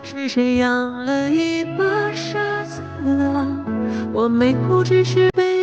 是谁养了一把傻子啊？我没哭，只是被。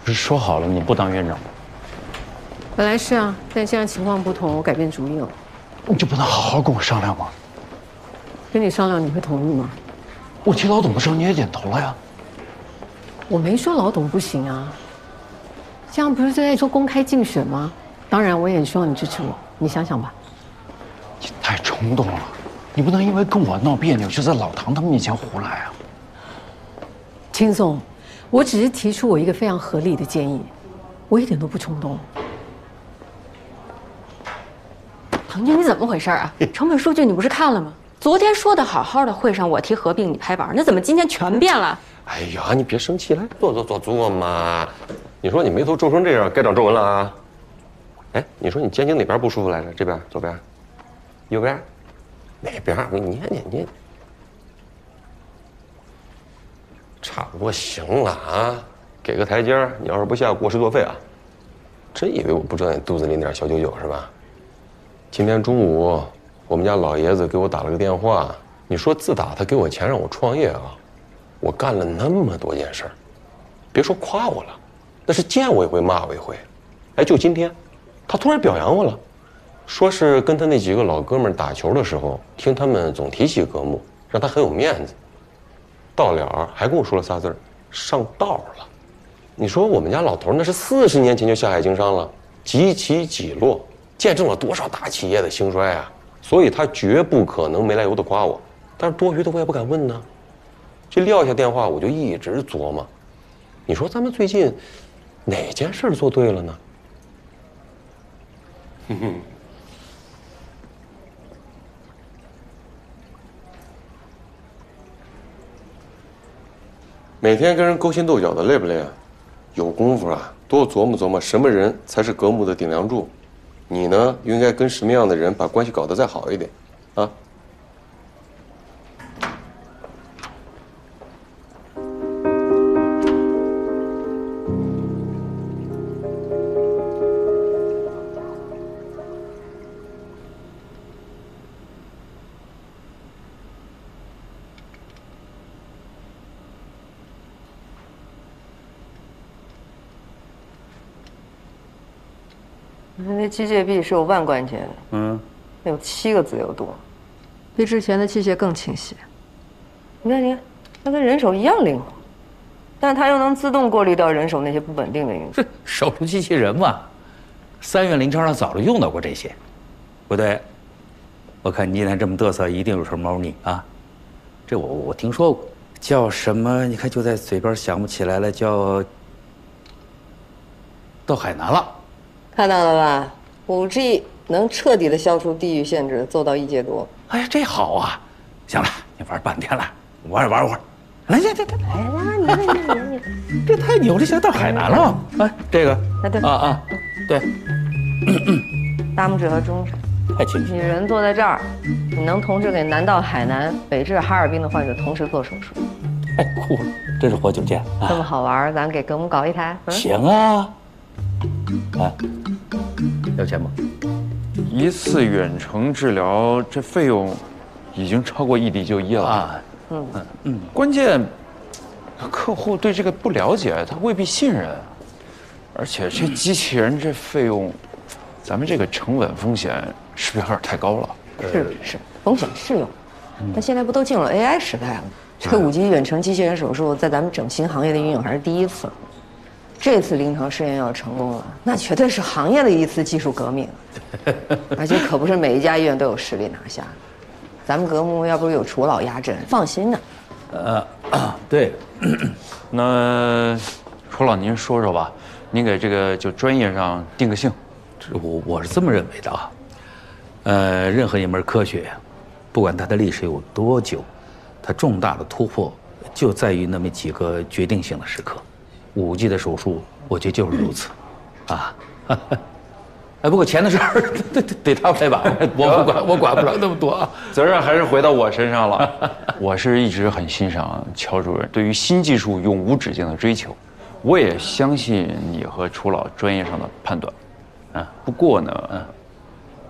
不是说好了你不当院长吗？本来是啊，但现在情况不同，我改变主意了。你就不能好好跟我商量吗？跟你商量，你会同意吗？我提老董的时候你也点头了呀。我没说老董不行啊。这样不是在说公开竞选吗？当然，我也希望你支持我。你想想吧。你太冲动了，你不能因为跟我闹别扭就在老唐他们面前胡来啊。秦总，我只是提出我一个非常合理的建议，我一点都不冲动。唐军，你怎么回事啊？成本数据你不是看了吗？昨天说的好好的，会上我提合并，你拍板，那怎么今天全变了？哎呀，你别生气，来坐嘛。你说你眉头皱成这样，该长皱纹了啊？哎，你说你肩颈哪边不舒服来着？这边、左边、右边？哪边？我给你捏捏捏。差不多行了啊，给个台阶儿。你要是不下，过失作废啊！真以为我不知道你肚子里那点小九九是吧？今天中午，我们家老爷子给我打了个电话，你说自打他给我钱让我创业啊，我干了那么多件事儿，别说夸我了，那是见我一回骂我一回。哎，就今天，他突然表扬我了，说是跟他那几个老哥们打球的时候，听他们总提起格木，让他很有面子。到了还跟我说了仨字儿，上道了。你说我们家老头那是40年前就下海经商了，几起几落，见证了多少大企业的兴衰啊！所以他绝不可能没来由的夸我，但是多余的我也不敢问呢。这撂下电话我就一直琢磨，你说咱们最近哪件事做对了呢？哼哼。每天跟人勾心斗角的累不累啊？有功夫啊，多琢磨琢磨什么人才是格木的顶梁柱。你呢，应该跟什么样的人把关系搞得再好一点，啊？那机械臂是有万关节的，那有7个自由度，比之前的器械更清晰。你看，它跟人手一样灵活，但是它又能自动过滤掉人手那些不稳定的因素。手术机器人嘛，3元临床上早就用到过这些。不对，我看你今天这么嘚瑟，一定有什么猫腻啊！这我听说过，叫什么？你看就在嘴边想不起来了，叫到海南了。看到了吧？5G 能彻底的消除地域限制，做到1阶多。哎呀，这好啊！行了，你玩半天了，玩会儿。来，来，这太牛了，想到海南了。哎，这个，哎对对，大拇指和中指。太清晰。你人坐在这儿，你能同时给南到海南、北至哈尔滨的患者同时做手术。太酷了，这是活久见。这么好玩，咱给格木搞一台。行啊。哎，要钱吗？1次远程治疗，这费用已经超过异地就医了啊。关键客户对这个不了解，他未必信任，而且这机器人这费用，咱们这个成本风险是不是有点太高了？是，风险是有，但现在不都进入 AI 时代了？这5G 远程机器人手术在咱们整形行业的应用还是第一次。这次临床试验要是成功了，那绝对是行业的一次技术革命，而且可不是每一家医院都有实力拿下。咱们格木要不是有楚老压阵，放心呢。对，那楚老您说说吧，您给这个就专业上定个性。我是这么认为的啊。任何一门科学，不管它的历史有多久，它重大的突破就在于那么几个决定性的时刻。5G 的手术，我觉得就是如此，啊。哎，不过钱的事儿得他来把，我管不了那么多啊。责任还是回到我身上了。我是一直很欣赏乔主任对于新技术永无止境的追求，我也相信你和楚老专业上的判断。不过呢，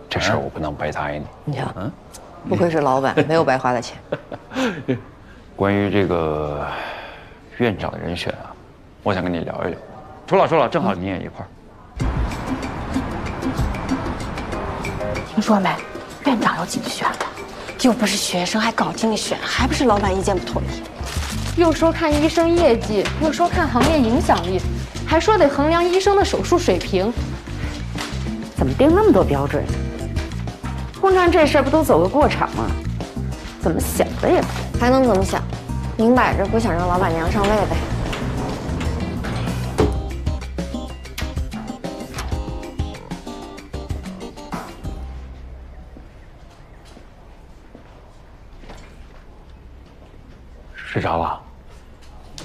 这事儿我不能白答应你。你看，不愧是老板，没有白花的钱。关于这个院长的人选啊，我想跟你聊一聊。楚老，正好你也一块儿。听说没？院长要竞选了，又不是学生，还搞竞选，还不是老板意见不统一？又说看医生业绩，又说看行业影响力，还说得衡量医生的手术水平。怎么定那么多标准？空战这事儿不都走个过场吗？怎么想的也不还能怎么想？明摆着不想让老板娘上位呗。睡着了？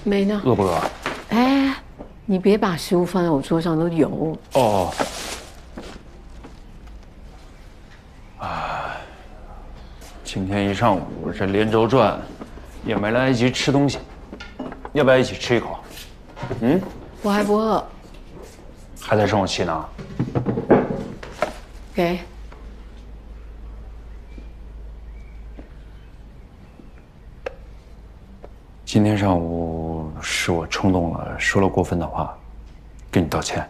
没呢。饿不饿？哎，你别把食物放在我桌上，都有。哦。今天一上午这连轴转，也没来得及吃东西，要不要一起吃一口？我还不饿。还在生我气呢？给。今天上午是我冲动了，说了过分的话，跟你道歉。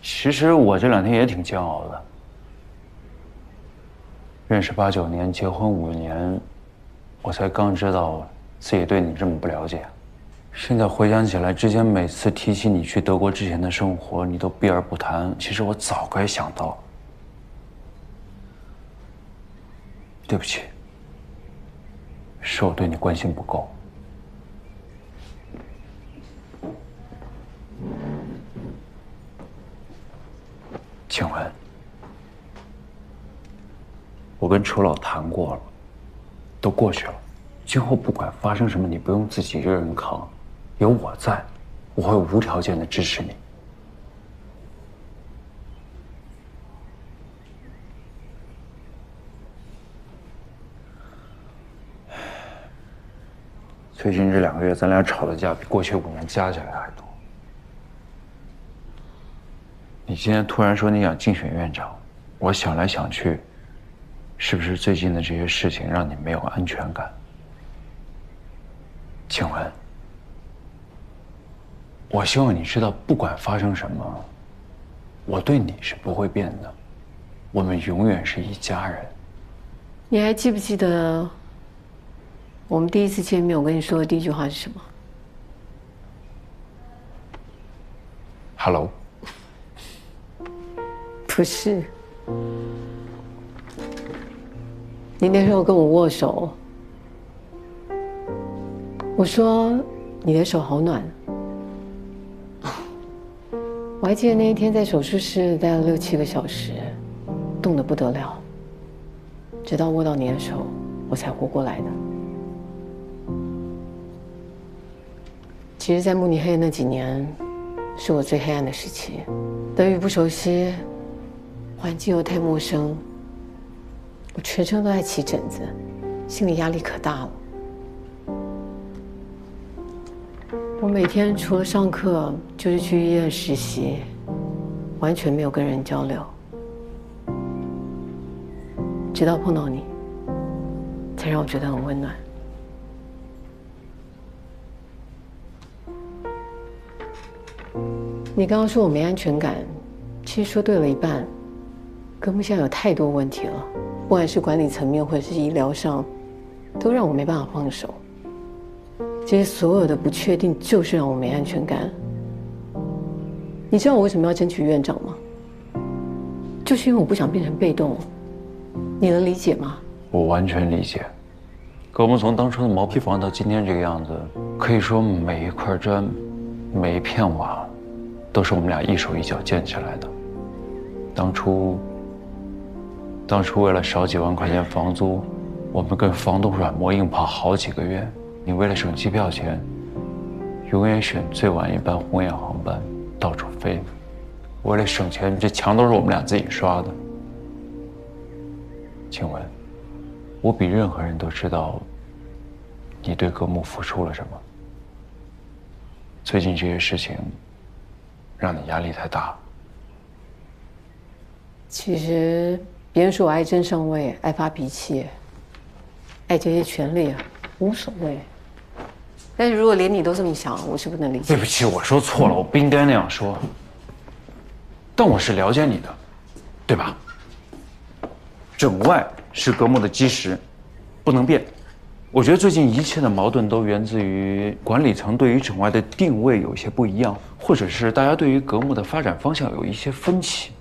其实我这2天也挺煎熬的。认识8、9年，结婚5年，我才刚知道自己对你这么不了解。现在回想起来，之前每次提起你去德国之前的生活，你都避而不谈。其实我早该想到。对不起，是我对你关心不够。请问，我跟楚老谈过了，都过去了。今后不管发生什么，你不用自己一个人扛，有我在，我会无条件的支持你。最近这2个月，咱俩吵的架比过去5年加起来还多。你今天突然说你想竞选院长，我想来想去，是不是最近的这些事情让你没有安全感？请问，我希望你知道，不管发生什么，我对你是不会变的，我们永远是一家人。你还记不记得我们第一次见面，我跟你说的第一句话是什么 ？Hello。不是，你那时候跟我握手，我说你的手好暖。我还记得那一天在手术室待了6、7个小时，冻得不得了，直到握到你的手，我才活过来的。其实，在慕尼黑那几年，是我最黑暗的时期，德语不熟悉。环境又太陌生，我全身都在起疹子，心理压力可大了。我每天除了上课，就是去医院实习，完全没有跟人交流。直到碰到你，才让我觉得很温暖。你刚刚说我没安全感，其实说对了一半。格木现在有太多问题了，不管是管理层面或者是医疗上，都让我没办法放手。这些所有的不确定，就是让我没安全感。你知道我为什么要争取院长吗？就是因为我不想变成被动。你能理解吗？我完全理解。格木从当初的毛坯房到今天这个样子，可以说每一块砖、每一片瓦，都是我们俩一手一脚建起来的。当初为了少几万块钱房租，我们跟房东软磨硬泡好几个月。你为了省机票钱，永远选最晚一班红眼航班到处飞。为了省钱，这墙都是我们俩自己刷的。请问，我比任何人都知道你对格木付出了什么。最近这些事情让你压力太大。其实别人说我爱争上位，爱发脾气，爱这些权利啊，无所谓。但是如果连你都这么想，我是不能理解。对不起，我说错了，我不应该那样说。但我是了解你的，对吧？整外是格木的基石，不能变。我觉得最近一切的矛盾都源自于管理层对于整外的定位有一些不一样，或者是大家对于格木的发展方向有一些分歧。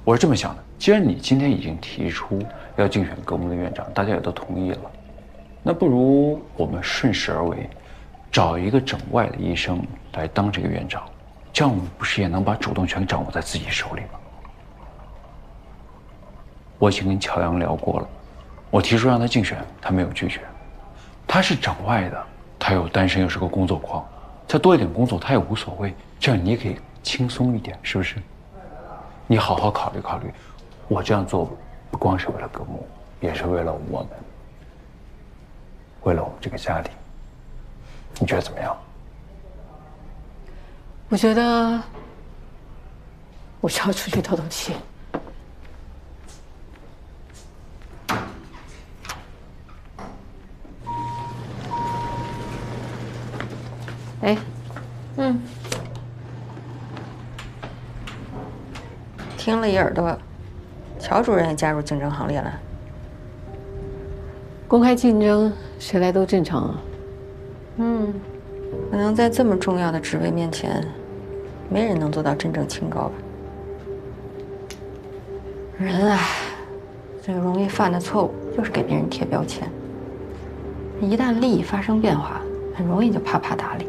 我是这么想的，既然你今天已经提出要竞选格木的院长，大家也都同意了，那不如我们顺势而为，找一个整外的医生来当这个院长，这样我们不是也能把主动权掌握在自己手里吗？我已经跟乔阳聊过了，我提出让他竞选，他没有拒绝。他是整外的，他又单身又是个工作狂，再多一点工作他也无所谓，这样你也可以轻松一点，是不是？你好好考虑考虑，我这样做不光是为了格木，也是为了我们，为了我们这个家庭。你觉得怎么样？我觉得我需要出去透透气。哎，听了一耳朵，乔主任也加入竞争行列了。公开竞争，谁来都正常啊。可能在这么重要的职位面前，没人能做到真正清高吧。人啊，最容易犯的错误就是给别人贴标签。一旦利益发生变化，很容易就啪啪打脸。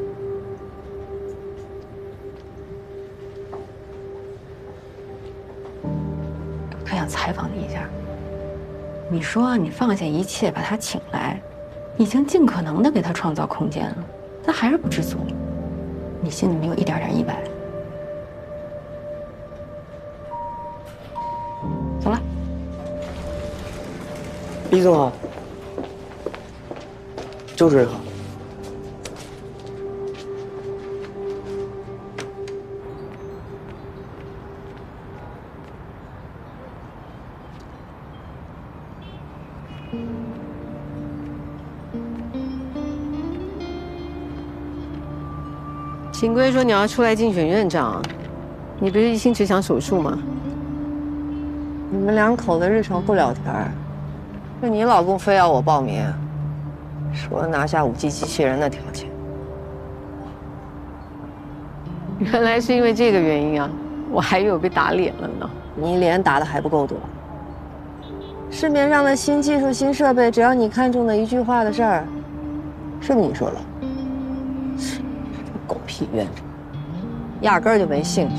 我想采访你一下，你说你放下一切把他请来，已经尽可能的给他创造空间了，他还是不知足，你心里没有一点点意外？走了。李总好，周主任好。秦龟说你要出来竞选院长，你不是一心只想手术吗？你们两口子日常不聊天，是你老公非要我报名，说拿下5G 机器人的条件。原来是因为这个原因啊，我还以为我被打脸了呢。你脸打得还不够多。市面上的新技术、新设备，只要你看中的一句话的事儿，是你说了。狗屁院长，压根儿就没兴趣。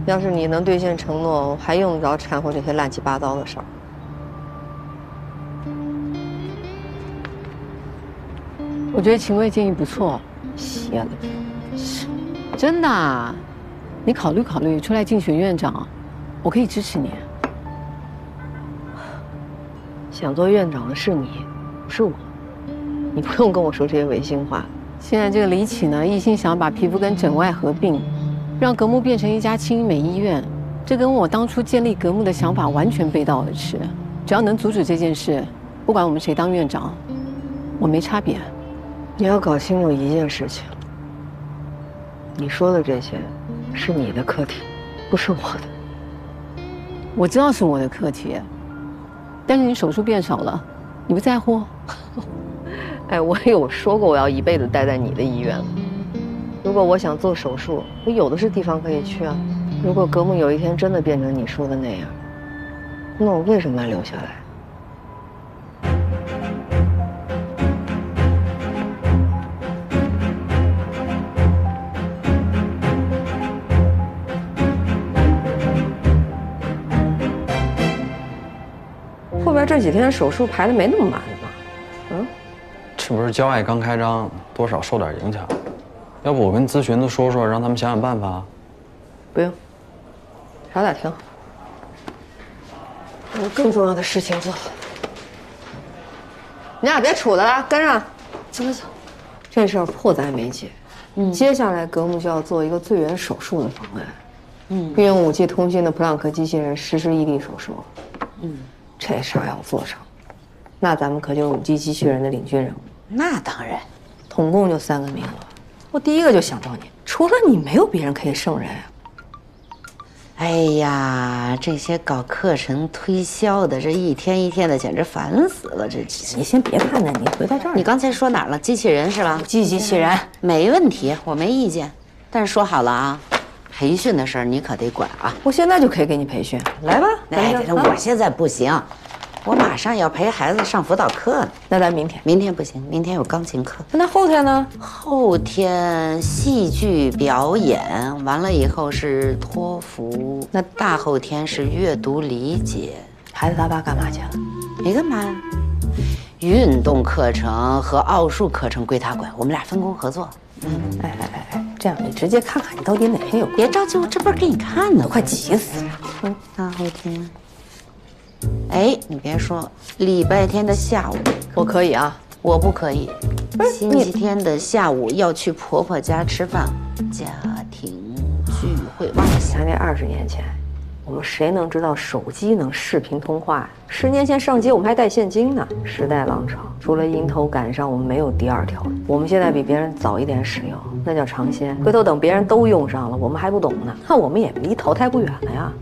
要是你能兑现承诺，我还用得着掺和这些乱七八糟的事儿？我觉得秦薇建议不错，邪了，真的啊，你考虑考虑，出来竞选院长，我可以支持你。想做院长的是你，不是我。你不用跟我说这些违心话。现在这个李启呢，一心想把皮肤跟整外合并，让格木变成一家轻医美医院，这跟我当初建立格木的想法完全背道而驰。只要能阻止这件事，不管我们谁当院长，我没差别。你要搞清楚一件事情，你说的这些是你的课题，不是我的。我知道是我的课题，但是你手术变少了，你不在乎？哎，我有说过我要一辈子待在你的医院吗？如果我想做手术，我有的是地方可以去啊。如果格木有一天真的变成你说的那样，那我为什么要留下来？后边这几天手术排的没那么满吧？嗯，这不是郊外刚开张，多少受点影响。要不我跟咨询的说说，让他们想想办法。不用，少点听。我有更重要的事情做。你俩别杵的了，跟上。走。这事儿迫在眉睫。接下来格木就要做一个最远手术的方案。运用5G 通信的普朗克机器人实施异地手术。这事儿要做成，那咱们可就是5G 机器人的领军人物。那当然，统共就3个名额，我第一个就想到你，除了你没有别人可以胜任啊。哎呀，这些搞课程推销的，这一天一天的，简直烦死了。这你先别看着，你回到这儿。你刚才说哪儿了？机器人是吧？5G 机器人没问题，我没意见。但是说好了啊，培训的事儿你可得管啊。我现在就可以给你培训，来吧。哎，我现在不行，我马上要陪孩子上辅导课呢。那咱明天？明天不行，明天有钢琴课。那后天呢？后天戏剧表演，完了以后是托福。那大后天是阅读理解。孩子他爸干嘛去了？没干嘛呀。运动课程和奥数课程归他管，我们俩分工合作。哎，这样你直接看看你到底哪天有空。别着急，我这不是给你看呢，快急死了。大后天。哎，你别说，礼拜天的下午我可以啊，我不可以。星期天的下午要去婆婆家吃饭，家庭聚会。忘了想这20年前，我们谁能知道手机能视频通话呀？10年前上街我们还带现金呢。时代浪潮，除了迎头赶上，我们没有第二条路。我们现在比别人早一点使用，那叫尝鲜。回头等别人都用上了，我们还不懂呢，那我们也离淘汰不远了呀。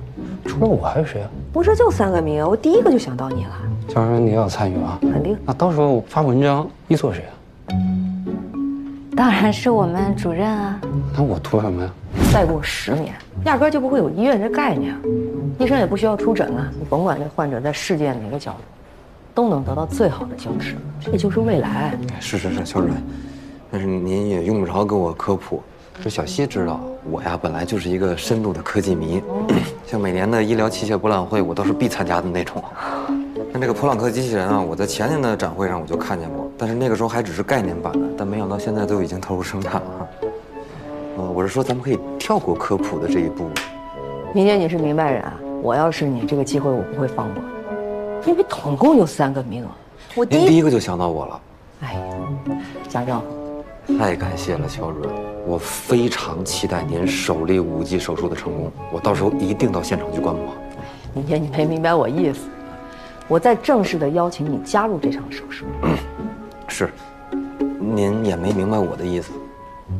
除了我还有谁啊？我这就3个名额，我第一个就想到你了。教授，你也要参与啊？肯定。那到时候发文章依做谁啊？当然是我们主任啊。那我图什么呀？再过10年，压根就不会有医院这概念，医生也不需要出诊了。你甭管这患者在世界哪个角落，都能得到最好的救治，这就是未来。是，邱主任，但是您也用不着跟我科普。这小西知道，我呀本来就是一个深度的科技迷，像每年的医疗器械博览会，我都是必参加的那种。像这个普朗克机器人啊，我在前年的展会上我就看见过，但是那个时候还只是概念版的，但没想到现在都已经投入生产了。我是说咱们可以跳过科普的这一步。明年你是明白人啊，我要是你，这个机会我不会放过，因为统共就3个名额，我您第一个就想到我了。哎呀，贾政，太感谢了，乔主任，我非常期待您首例5G 手术的成功，我到时候一定到现场去观摩。明天你没明白我意思，我再正式的邀请你加入这场手术。是，您也没明白我的意思，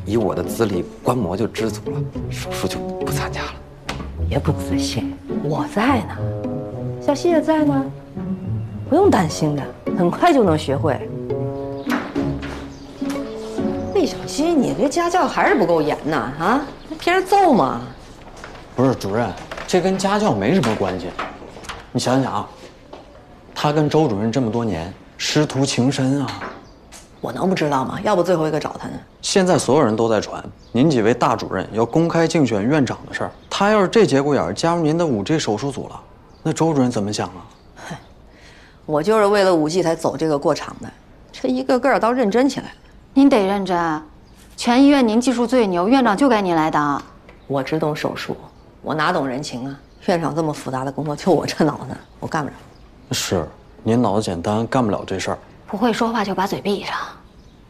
以我的资历，观摩就知足了，手术就不参加了。别不自信，我在呢，小西也在呢，不用担心的，很快就能学会。魏小西，你这家教还是不够严呐！啊，偏着揍嘛？不是主任，这跟家教没什么关系。你想想啊，他跟周主任这么多年，师徒情深啊。我能不知道吗？要不最后一个找他呢？现在所有人都在传您几位大主任要公开竞选院长的事儿。他要是这节骨眼加入您的5G 手术组了，那周主任怎么想啊？嗨，我就是为了5G才走这个过场的，这一个个倒认真起来了。您得认真，全医院您技术最牛，院长就该您来当。我只懂手术，我哪懂人情啊？院长这么复杂的工作，就我这脑子，我干不了。是，您脑子简单，干不了这事儿。不会说话就把嘴闭上。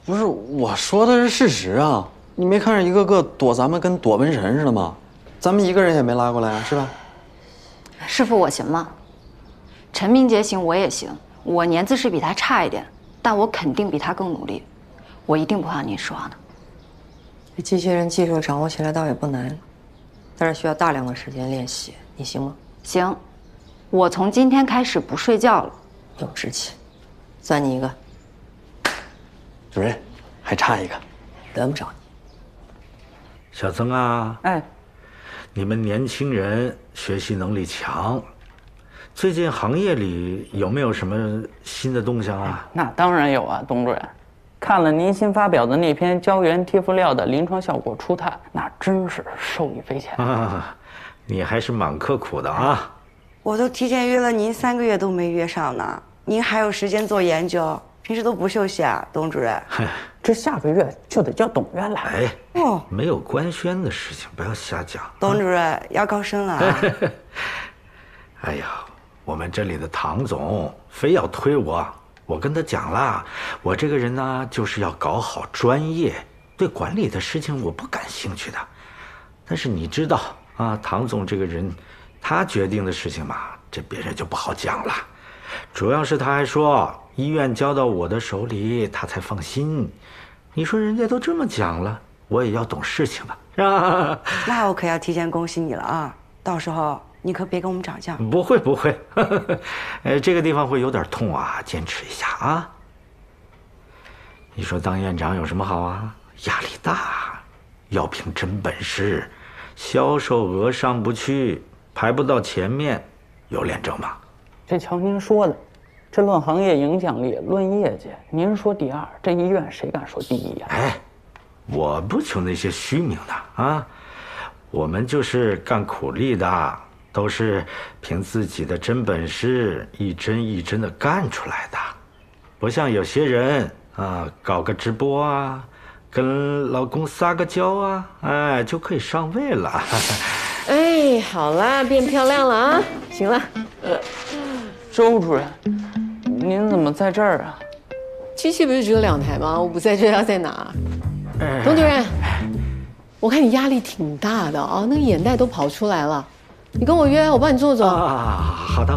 不是，我说的是事实啊！你没看着一个个躲咱们跟躲瘟神似的吗？咱们一个人也没拉过来，是吧？师傅，我行吗？陈明杰行，我也行。我年资是比他差一点，但我肯定比他更努力。我一定不怕您刷呢。这机器人技术掌握起来倒也不难，但是需要大量的时间练习。你行吗？行，我从今天开始不睡觉了。有志气，算你一个。主任，还差一个，轮不着你。小曾啊，哎，你们年轻人学习能力强，最近行业里有没有什么新的动向啊？那当然有啊，董主任。看了您新发表的那篇胶原贴敷料的临床效果初探，那真是受益匪浅啊！你还是蛮刻苦的啊。我都提前约了您3个月都没约上呢，您还有时间做研究，平时都不休息啊，董主任。这下个月就得叫董院来。哎，没有官宣的事情不要瞎讲。董主任要高升了啊！哎呀，我们这里的唐总非要推我跟他讲了，我这个人呢就是要搞好专业，对管理的事情我不感兴趣的。但是你知道啊，唐总这个人，他决定的事情嘛，这别人就不好讲了。主要是他还说医院交到我的手里，他才放心。你说人家都这么讲了，我也要懂事情吧，是吧？那我可要提前恭喜你了啊！到时候你可别跟我们涨价。不会，这个地方会有点痛啊，坚持一下啊。你说当院长有什么好啊？压力大，要凭真本事，销售额上不去，排不到前面，有脸争吗？这瞧您说的，这论行业影响力，论业绩，您说第2，这医院谁敢说第1呀？哎，我不求那些虚名的啊，我们就是干苦力的，都是凭自己的真本事，一针一针的干出来的，不像有些人啊，搞个直播啊，跟老公撒个娇啊，哎，就可以上位了。哎，好啦，变漂亮了啊，行了。周主任，您怎么在这儿啊？机器不是只有2台吗？我不在这要在哪？董主任，我看你压力挺大的啊，那个眼袋都跑出来了。你跟我约，我帮你做做。啊，好的。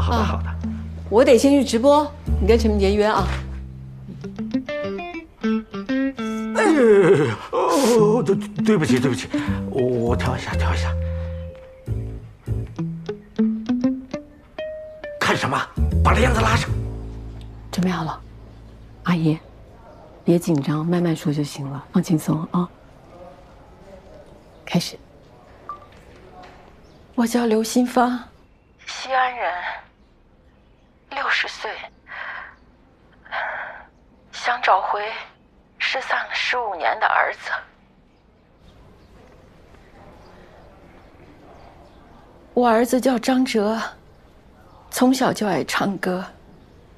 我得先去直播，你跟陈明杰约啊。哎，对不起，我调一下。看什么？把帘子拉上。准备好了，阿姨，别紧张，慢慢说就行了，放轻松啊。开始。我叫刘新芳，西安人，60岁，想找回失散了15年的儿子。我儿子叫张哲，从小就爱唱歌，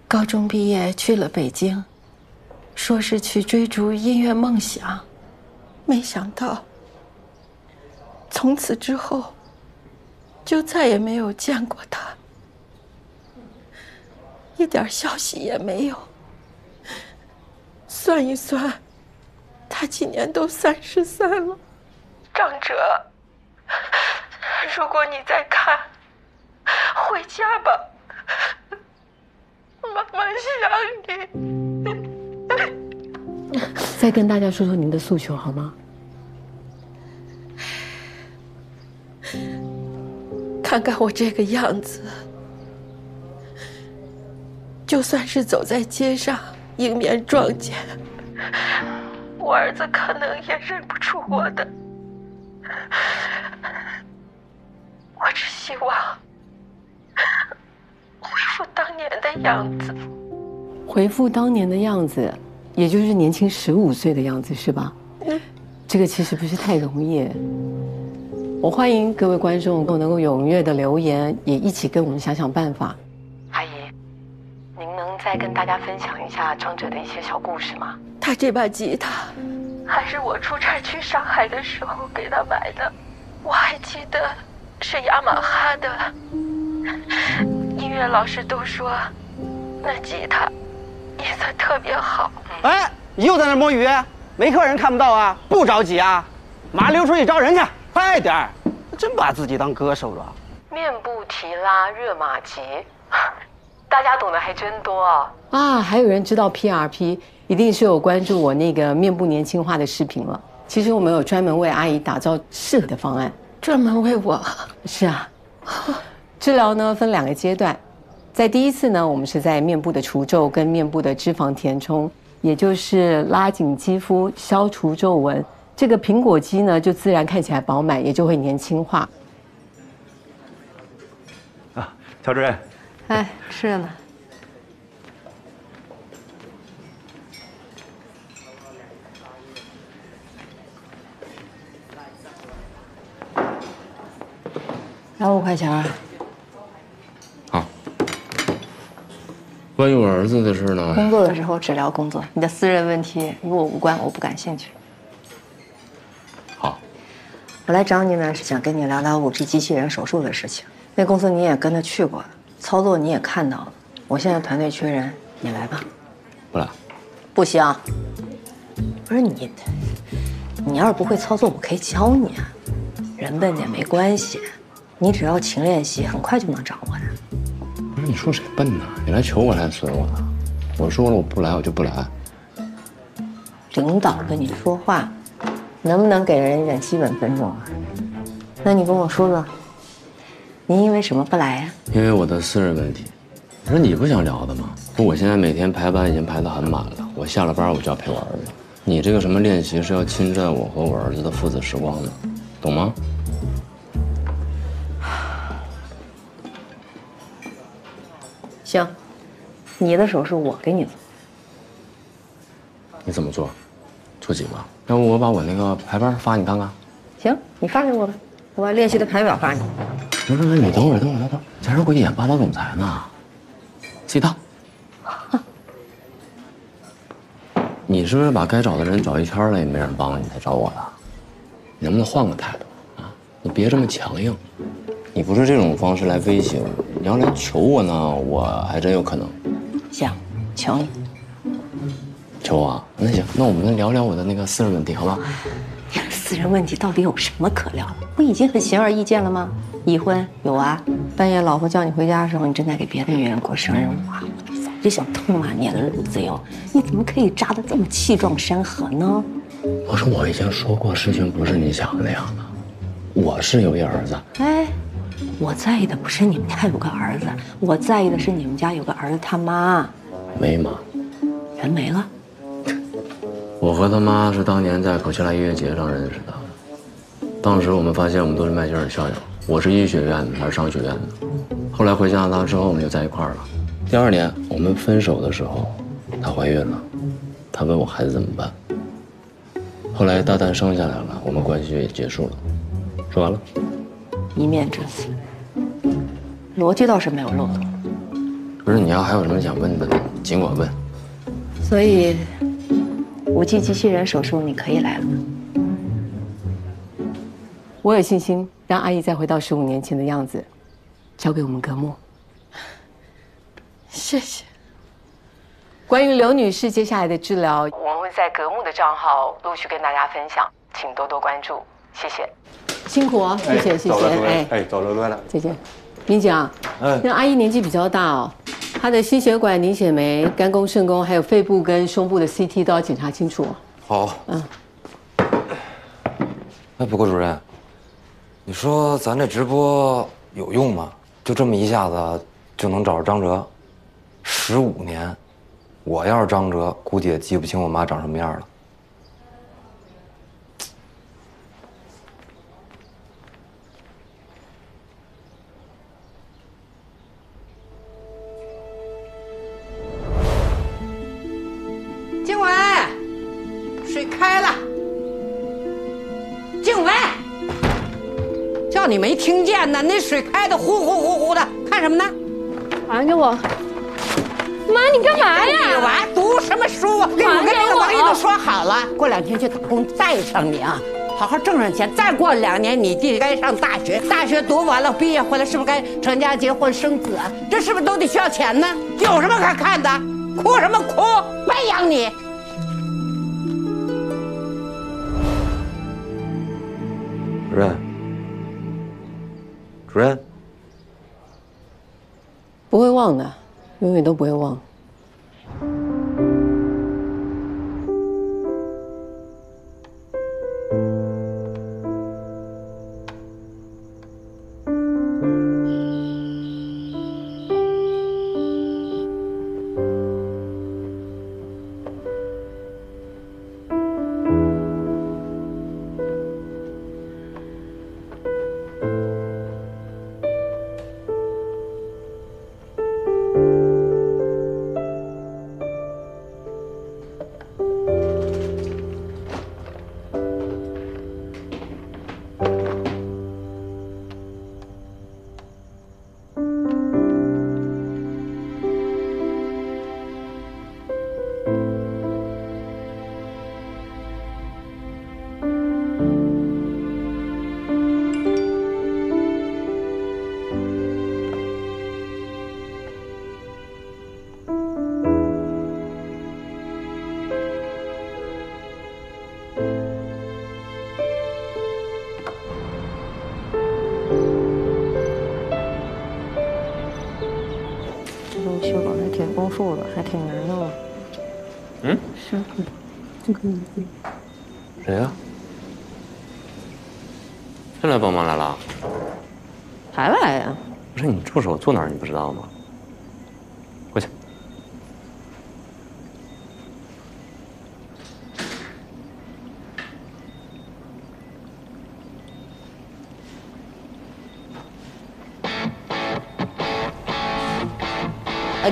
高中毕业去了北京，说是去追逐音乐梦想，没想到从此之后就再也没有见过他，一点消息也没有。算一算，他今年都33了。张哲，如果你在看，回家吧，妈妈想你。再跟大家说说您的诉求好吗？看看我这个样子，就算是走在街上迎面撞见，我儿子可能也认不出我的。我只希望恢复当年的样子。回复当年的样子，也就是年轻15岁的样子，是吧？这个其实不是太容易。我欢迎各位观众都能够踊跃的留言，也一起跟我们想想办法。阿姨，您能再跟大家分享一下张哲的一些小故事吗？他这把吉他还是我出差去上海的时候给他买的，我还记得是雅马哈的。音乐老师都说那吉他音色特别好。哎，你又在那摸鱼？没客人看不到啊？不着急啊，马上溜出去招人去，快点儿！真把自己当歌手了。面部提拉、热玛吉，大家懂得还真多啊！还有人知道 PRP， 一定是有关注我那个面部年轻化的视频了。其实我们有专门为阿姨打造适合的方案，专门为我。是啊，治疗呢分2个阶段，在第一次呢，我们是在面部的除皱跟面部的脂肪填充，也就是拉紧肌肤、消除皱纹。这个苹果肌呢，就自然看起来饱满，也就会年轻化。啊，乔主任，哎，吃着呢。要5块钱。好。关于我儿子的事呢？工作的时候只聊工作，你的私人问题与我无关，我不感兴趣。好。我来找你呢，是想跟你聊聊5G 机器人手术的事情。那公司你也跟着去过了，操作你也看到了。我现在团队缺人，你来吧。不来。不行。不是你，你要是不会操作，我可以教你啊。人笨点没关系。你只要勤练习，很快就能掌握的。不是你说谁笨呢？你来求我来损我呢？我说了我不来，我就不来。领导跟你说话，能不能给人一点基本尊重啊？那你跟我说说，你因为什么不来呀？因为我的私人问题。不是你不想聊的吗？说我现在每天排班已经排得很满了，我下了班我就要陪我儿子。你这个什么练习是要侵占我和我儿子的父子时光的，懂吗？行，你的手术我给你做。你怎么做？做几个？要不我把我那个排班发你看看？行，你发给我吧，我把练习的排表发你。不是，你等会儿，前面回去演霸道总裁呢，自己当。你是不是把该找的人找一圈了，也没人帮你才找我的？你能不能换个态度啊？你别这么强硬。你不是这种方式来威胁我，你要来求我呢，我还真有可能。行，求你。求我啊？那行，那我们聊聊我的那个私人问题，好吗？私人问题到底有什么可聊的？不已经很显而易见了吗？已婚有啊，半夜老婆叫你回家的时候，你正在给别的女人过生日哇，我早就想痛骂你了，陆子悠，你怎么可以扎得这么气壮山河呢？我说我已经说过，事情不是你想的那样的，我是有一儿子。哎。我在意的不是你们家有个儿子，我在意的是你们家有个儿子他妈。没妈，人没了。我和他妈是当年在口奇拉音乐节上认识的。当时我们发现我们都是麦吉尔校友，我是医学院的，他是商学院的。后来回加拿大之后，我们就在一块儿了。第2年我们分手的时候，她怀孕了，她问我孩子怎么办。后来大蛋生下来了，我们关系也结束了。说完了。一面之词，逻辑倒是没有漏洞。不是，你要还有什么想问的，尽管问。所以，5G 机器人手术你可以来了吗？我有信心让阿姨再回到15年前的样子，交给我们葛木。谢谢。关于刘女士接下来的治疗，我们会在葛木的账号陆续跟大家分享，请多多关注，谢谢。辛苦哦，谢谢。走了，再见。明讲，那阿姨年纪比较大哦，她的心血管、凝血酶、肝功、肾功，还有肺部跟胸部的 CT 都要检查清楚。好。哎，不过主任，你说咱这直播有用吗？就这么一下子就能找着张哲？15年，我要是张哲，估计也记不清我妈长什么样了。静伟，水开了。静伟，叫你没听见呢？那水开的呼呼呼呼的，看什么呢？还给我。妈，你干嘛呀？你娃读什么书啊？跟那个王姨都说好了，过2天去打工带上你啊，好好挣上钱。再过2年你弟该上大学，大学读完了毕业回来，是不是该成家结婚生子啊？这是不是都得需要钱呢？有什么可看的？哭什么哭？白养你。主任，不会忘的，永远都不会忘。术了，还挺难的嘛。嗯？是。这个谁呀？谁来帮忙来了？还来呀？不是你助手坐哪儿你不知道吗？回去。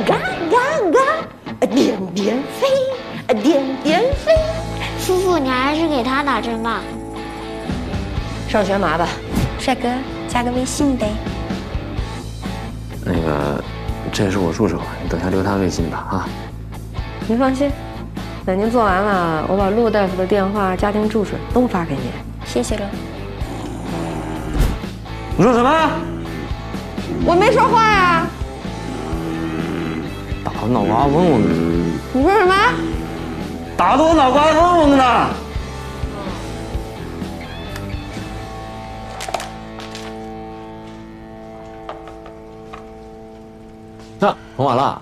嘎嘎嘎，点点飞，点点飞。叔叔，你还是给他打针吧。上全麻吧。帅哥，加个微信呗。那个，这是我助手，你等下留他微信吧啊。您放心，等您做完了，我把陆大夫的电话、家庭住址都发给您。谢谢了。你说什么？我没说话呀。打得脑瓜嗡嗡的。你说什么？打得我脑瓜嗡嗡的呢。那很晚了，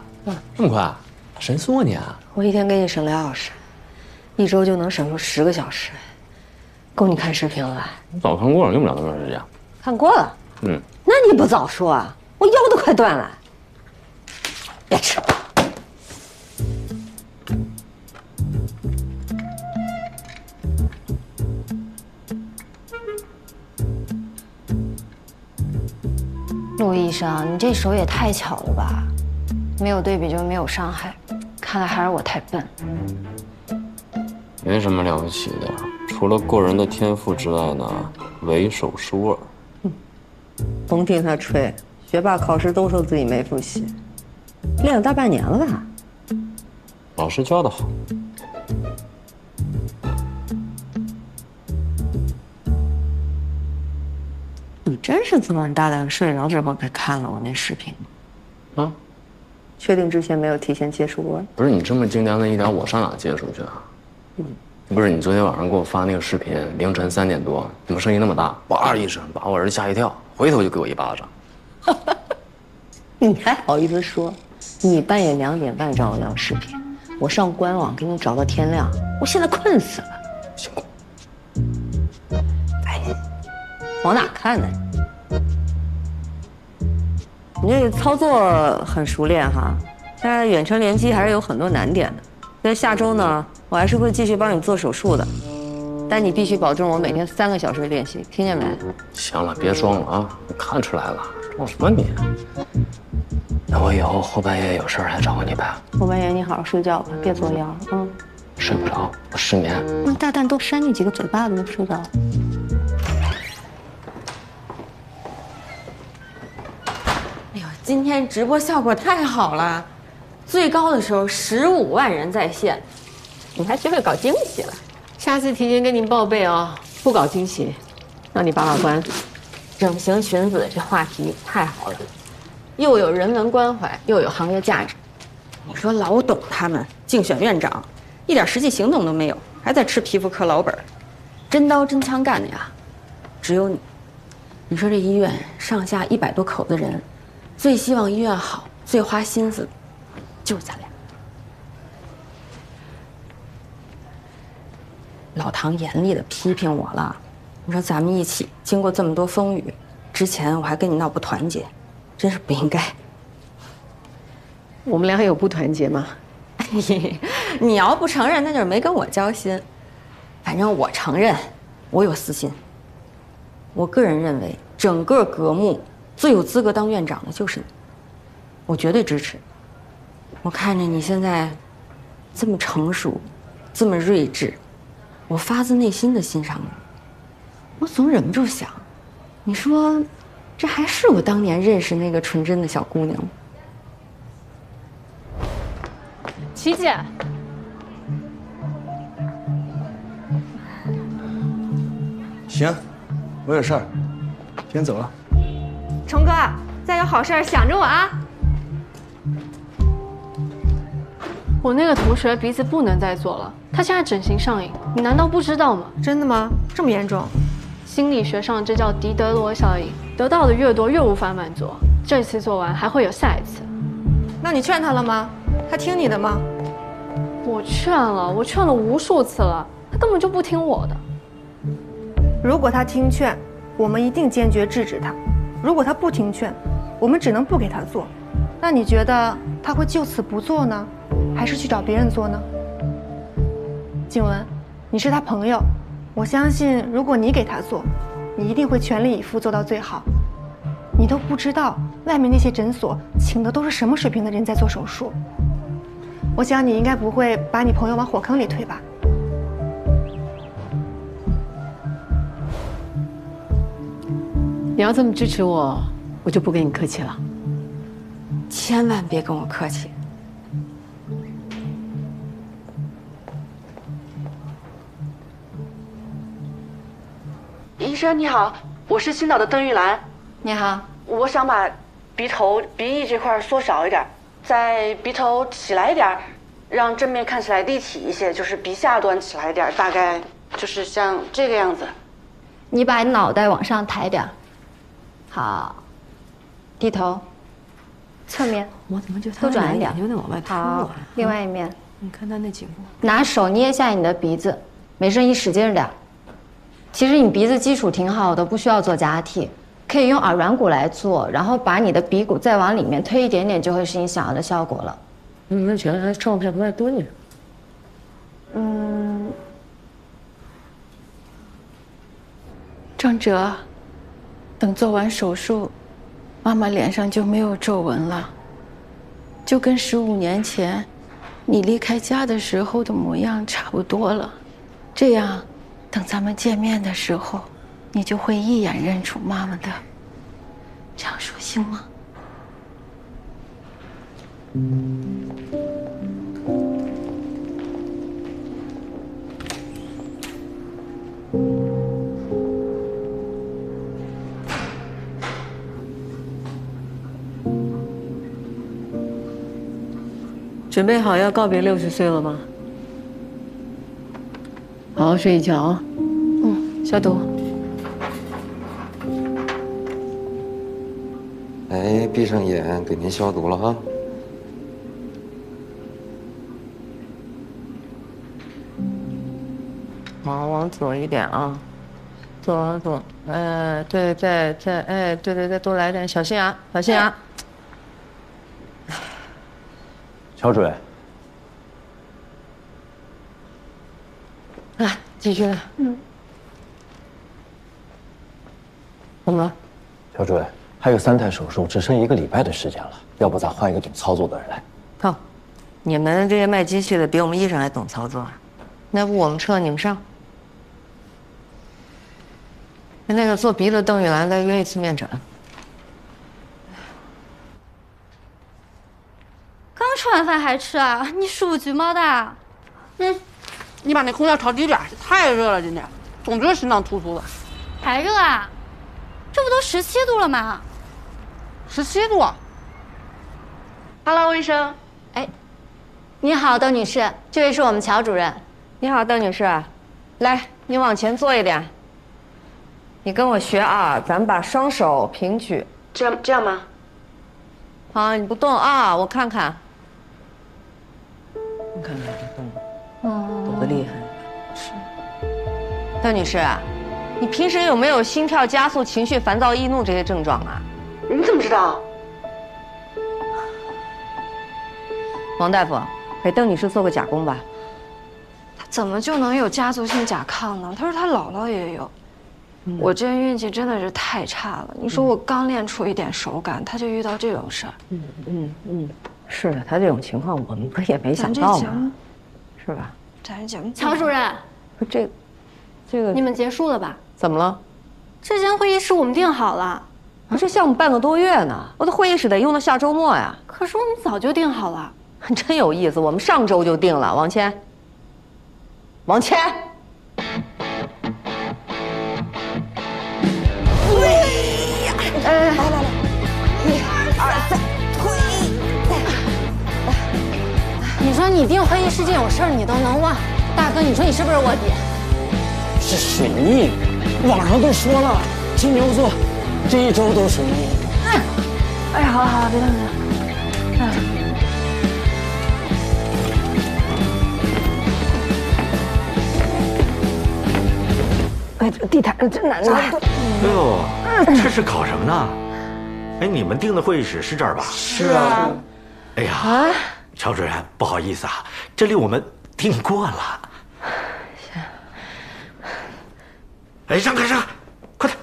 这么快？神速啊你啊！我一天给你省2小时，1周就能省出10个小时，够你看视频了。我早看过了，用不了那么长时间。看过了？嗯。那你不早说啊！我腰都快断了。别吃。陆医生，你这手也太巧了吧？没有对比就没有伤害，看来还是我太笨。没什么了不起的，除了过人的天赋之外呢，唯手是握。甭听他吹，学霸考试都说自己没复习，练了大半年了吧？老师教的好。你真是这么大胆睡着之后才看了我那视频啊？确定之前没有提前接触过？不是你这么精良的医疗，我上哪接触去啊？不是你昨天晚上给我发那个视频，凌晨3点多，怎么声音那么大？哇一声把我儿子吓一跳，回头就给我一巴掌。你还好意思说？你半夜2点半找我要视频，我上官网给你找到天亮，我现在困死了。辛苦。哎，往哪看呢？你这个操作很熟练哈，但是远程联机还是有很多难点的。所以下周呢，我还是会继续帮你做手术的，但你必须保证我每天3个小时的练习，听见没？行了，别装了啊！我看出来了，装什么你？那我以后后半夜有事儿还找你呗。后半夜你好好睡觉吧，别作妖啊！睡不着，我失眠。那大蛋多扇你几个嘴巴子都睡着。哎呦，今天直播效果太好了，最高的时候15万人在线，你还学会搞惊喜了？下次提前跟您报备啊，不搞惊喜，让你把关。整形裙子这话题太好了，又有人文关怀，又有行业价值。你说老董他们竞选院长，一点实际行动都没有，还在吃皮肤科老本，真刀真枪干的呀。只有你，你说这医院上下100多口子人，最希望医院好，最花心思的就是咱俩。老唐严厉的批评我了，你说咱们一起经过这么多风雨，之前我还跟你闹不团结，真是不应该。我们俩有不团结吗？你要不承认，那就是没跟我交心。反正我承认，我有私心。我个人认为，整个革木最有资格当院长的就是你，我绝对支持。我看着你现在这么成熟，这么睿智，我发自内心的欣赏你。我总忍不住想，你说，这还是我当年认识那个纯真的小姑娘吗？琪姐，行，我有事儿，先走了。虫哥，再有好事想着我啊！我那个同学鼻子不能再做了，他现在整形上瘾，你难道不知道吗？真的吗？这么严重？心理学上这叫狄德罗效应，得到的越多越无法满足，这次做完还会有下一次。那你劝他了吗？他听你的吗？我劝了无数次了，他根本就不听我的。如果他听劝，我们一定坚决制止他；如果他不听劝，我们只能不给他做。那你觉得他会就此不做呢，还是去找别人做呢？静雯，你是他朋友，我相信如果你给他做，你一定会全力以赴做到最好。你都不知道外面那些诊所请的都是什么水平的人在做手术。我想你应该不会把你朋友往火坑里推吧？你要这么支持我，我就不跟你客气了。千万别跟我客气。医生你好，我是青岛的邓玉兰。你好，我想把鼻翼这块缩小一点，在鼻头起来一点，让正面看起来立体一些，就是鼻下端起来一点，大概就是像这个样子。你把脑袋往上抬点。好，低头，侧面。我怎么就多转一点，有点往外凸好，另外一面。你看他那颈部。拿手捏一下你的鼻子，没事一使劲点。其实你鼻子基础挺好的，不需要做假体，可以用耳软骨来做，然后把你的鼻骨再往里面推一点点，就会是你想要的效果了。那觉得还照片不太多呢。张哲，等做完手术，妈妈脸上就没有皱纹了，就跟15年前你离开家的时候的模样差不多了。这样，等咱们见面的时候，你就会一眼认出妈妈的。这样说行吗？准备好要告别60岁了吗？好好睡一觉啊。消毒。哎，闭上眼，给您消毒了啊。好，往左一点啊，左，对，再，对，多来点，小心啊，小心啊。乔主任，来，继续来。怎么了？乔主任，还有3台手术，只剩1个礼拜的时间了，要不咱换一个懂操作的人来？靠，你们这些卖机器的比我们医生还懂操作，那不我们撤你们上。那个做鼻子的邓玉兰再约一次面诊。刚吃完饭还吃啊？你是不是橘猫的？你把那空调调低点，太热了，今天总觉得心脏突突的。还热啊？这不都17度了吗？17度。Hello， 医生。哎，你好，邓女士，这位是我们乔主任。你好，邓女士，来，你往前坐一点。你跟我学啊，咱们把双手平举。这样吗？好，你不动啊，我看看。你看看这动，抖得厉害。是。邓女士，你平时有没有心跳加速、情绪烦躁、易怒这些症状啊？你怎么知道？王大夫，给邓女士做个甲功吧。她怎么就能有家族性甲亢呢？她说她姥姥也有。我这运气真的是太差了。你说我刚练出一点手感，她就遇到这种事儿。是的，她这种情况我们不是也没想到吗？是吧？咱这节目，乔主任，这个你们结束了吧？怎么了？这间会议室我们定好了。啊，这项目半个多月呢，我的会议室得用到下周末呀。可是我们早就定好了。真有意思，我们上周就定了。往前，往前。来，1、2、3，推。你说你定会议室这种事儿你都能忘，大哥，你说你是不是卧底？是水逆，网上都说了，金牛座这1周都水逆。哎，好，别动。哎，地毯上真难拿。哎呦，这是搞什么呢？哎，你们订的会议室是这儿吧？是啊。哎呀，乔主任，不好意思啊，这里我们订过了。哎，让开，快点！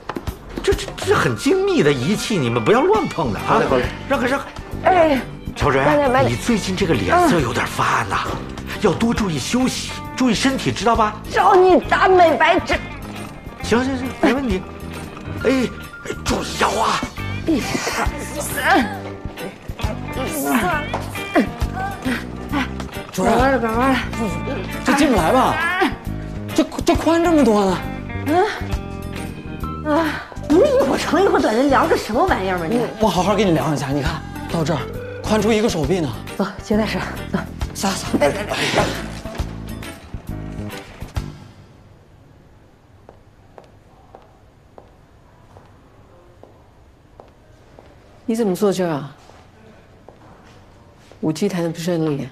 这很精密的仪器，你们不要乱碰的啊！好嘞，让开。哎，乔主任，你最近这个脸色有点发暗呐，要多注意休息，注意身体，知道吧？找你打美白针。行，没问题。哎，注意腰啊！1、2、3。主任，赶快了，这进不来吧？这宽这么多呢？你们一会儿长一会儿短的量个什么玩意儿吗？你我好好给你量一下，你看到这儿，宽出1个手臂呢。走，接待室，走，撒。你怎么坐这儿啊？5G 谈的不顺利。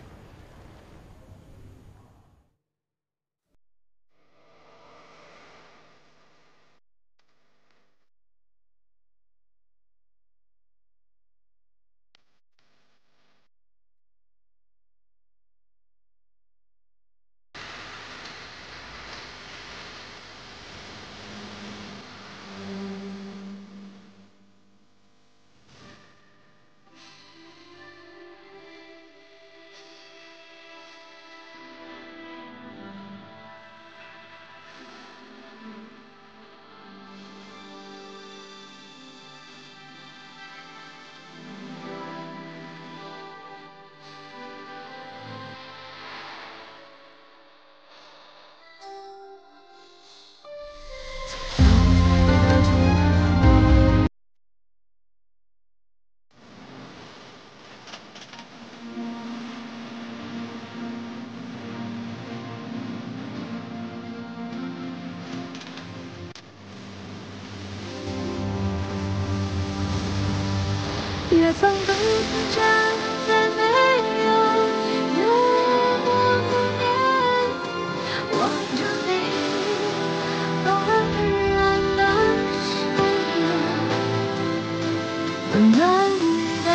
也曾等着，在没有月光的夜，望着你温软的身影，温暖的，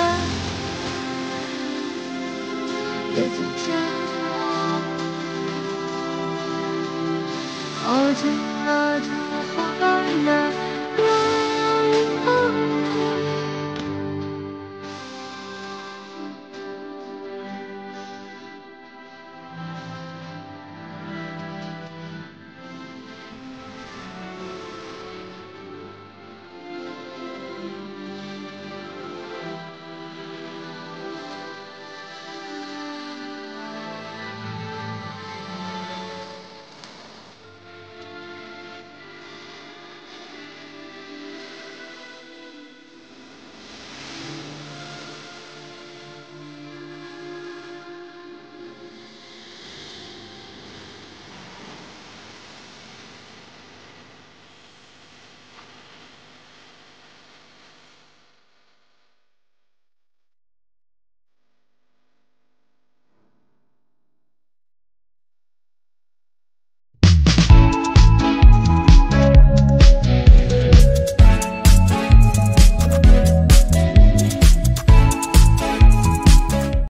也曾见我熬尽了这苦闷的。